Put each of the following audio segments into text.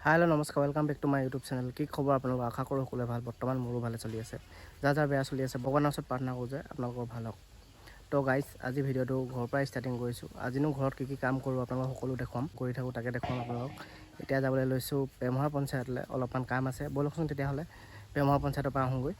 Hello नमस्कार welcome back to my YouTube channel कि खबर आपलोक आशा करूँ सकले ভাল बर्तमान मोरो भाले चलि आछे जा जा बेया चलि आछे भगवाনৰ ওচৰত प्रार्थना करूँ जे आपलोকৰ ভাল হওক तो गाइस আজি ভিডিওটো ঘৰৰ পৰা ষ্টাৰ্টিং কৰিছো আজিনো ঘৰত কি কাম কৰো আপোনালোকক সকলো দেখুৱাম কৰি থাকো তাকে দেখুৱাম আপোনালোকক এতিয়া যাবলৈ লৈছো প্ৰেমহা পঞ্চায়তলৈ অলপমান কাম আছে বলকচোন তেতিয়া হলে প্ৰেমহা পঞ্চায়তৰ পৰা আহোগৈ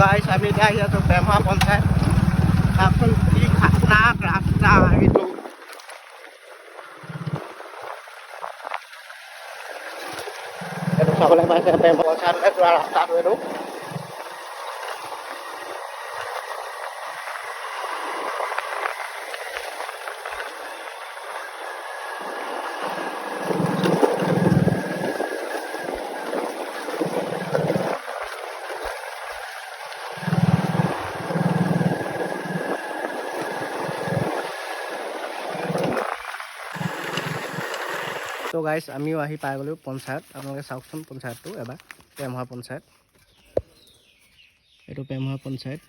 guys, kami dahil sa Pemha Ponsat. Tapos ikat na rasta itu. Itu sa kulay masih Pemha Ponsat itu rasta itu. तो गाइस आमिও আহি পাই গলো পঞ্চায়ত আপোনালোকে চাওকচোন পঞ্চায়তটো এবাৰ প্ৰেমহা পঞ্চায়ত এটো প্ৰেমহা পঞ্চায়ত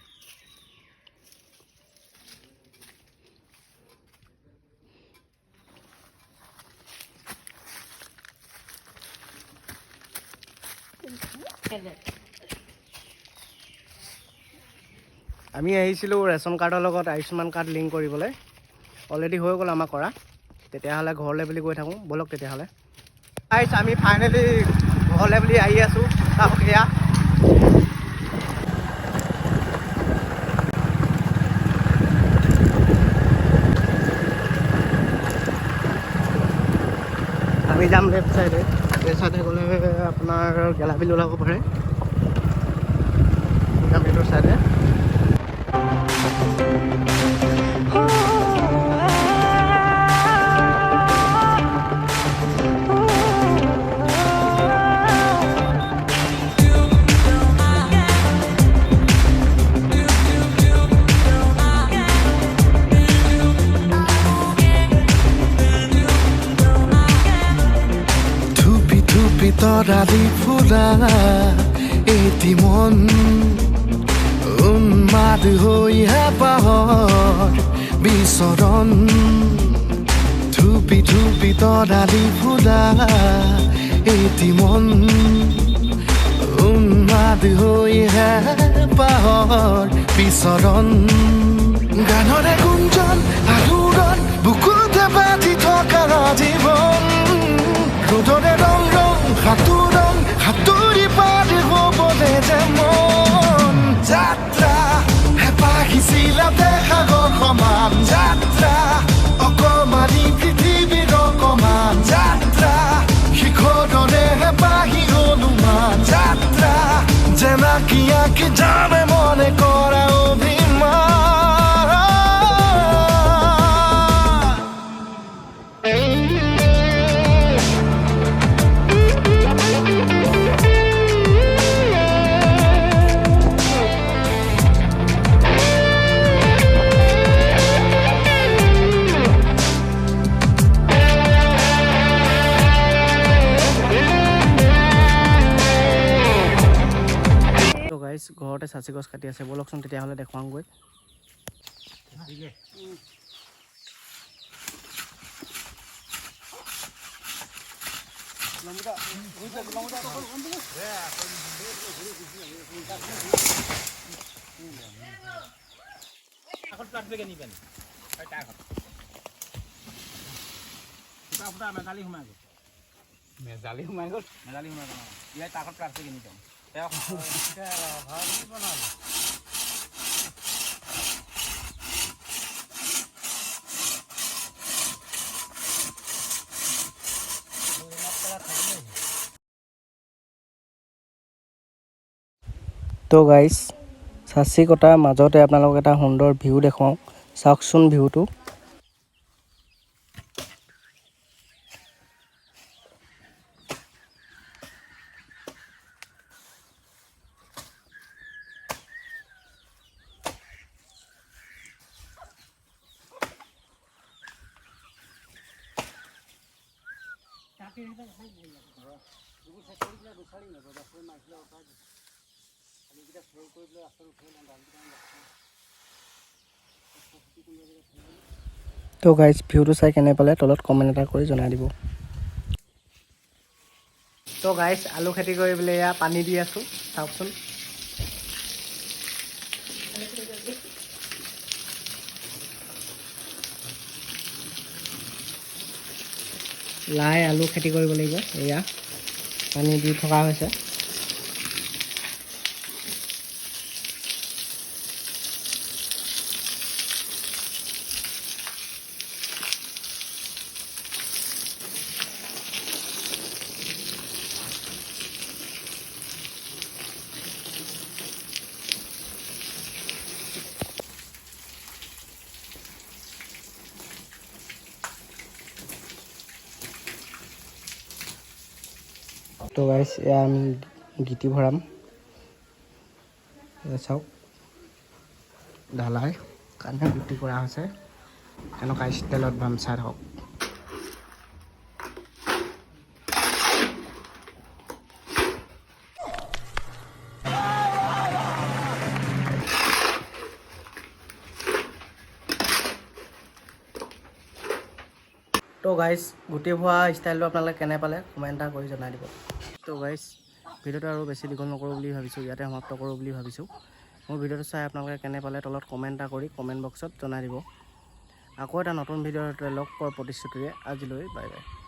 আমি আহিছিলো ৰেশন কাৰ্ডৰ লগত আয়ুষ্মান কাৰ্ড লিংক কৰিবলৈ অলৰেডি হৈ গ'ল আমাৰ কৰা তেতিয়াহ'লে ঘৰলৈ বুলি গৈ থাকোঁ বলক তেতিয়াহ'লে গাইছ আমি ফাইনেলি ঘৰলৈ বুলি আহি আছোঁ চাওক এয়া আমি যাম লেফ্ট চাইডে গ'লে আপোনাৰ গেলাবিল ওলাব পাৰে যাম এইটো চাইডে তৰালি ফুলা এটি মন উন্মাদ হৈ হেঁপাহৰ বিচৰণ ধুপি ধুপি তৰালি ফুলা এটি মন উন্মাদ হৈ হেঁপাহৰ বিচৰণ গানৰে গুঞ্জন আলোড়ন বুকুতে বাজি থকা জীৱন ৰ'দৰে ৰং ৰং সাঁতোৰং সাঁতুৰি পাৰি হ'বলে যে মন যাত্ৰা হেঁপাহিছিলা সাগৰ সমান যাত্ৰা অকমানি পৃথিৱীৰ অকমান যাত্ৰা শিখৰৰে হেঁপাহি অনুমান যাত্ৰা জেনাকি আঁকি যাবে মনে কৰা অভিমান ঘৰতে চাচি গছ কাটি আছে বলকচোন তেতিয়াহ'লে দেখুৱাওঁগৈ মেজালি সোমাই গ'ল ইয়াৰ তাকত প্লাষ্টিক কিনি যাম তো গাইস চাচি কটাৰ মাজতে আপোনালোকক এটা সুন্দৰ ভিউ দেখুৱাওঁ, চাওকচোন ভিউটো। তো গাইজ ভিউটো চাই কেনে পালে তলত কমেণ্ট এটা কৰি জনাই দিব। তো গাইজ আলু খেতি কৰিবলৈ এয়া পানী দি আছোঁ, চাওকচোন। লাই আলু খেতি কৰিব লাগিব, এয়া পানী দি থকা হৈছে। তো গাইজ এয়া আমি গিটি ভৰাম, চাওক ঢালাই কাৰণে গিটি কৰা হৈছে, এনেকুৱা ষ্টাইলত ভৰাম, চাই থাকক। তো গাইজ গুটি ভৰোৱা ষ্টাইলটো আপোনালোকে কেনে পালে কমেণ্ট এটা কৰি জনাই দিব। তো গাইজ ভিডিঅ'টো আৰু বেছি দীঘল নকৰোঁ বুলি ভাবিছোঁ, ইয়াতে সমাপ্ত কৰোঁ বুলি ভাবিছোঁ। মোৰ ভিডিঅ'টো চাই আপোনালোকে কেনে পালে তলত কমেণ্ট এটা কৰি কমেণ্ট বক্সত জনাই দিব। আকৌ এটা নতুন ভিডিঅ'ৰ লগ পোৱাৰ প্ৰতিশ্ৰুতিৰে আজিলৈ বাই বাই।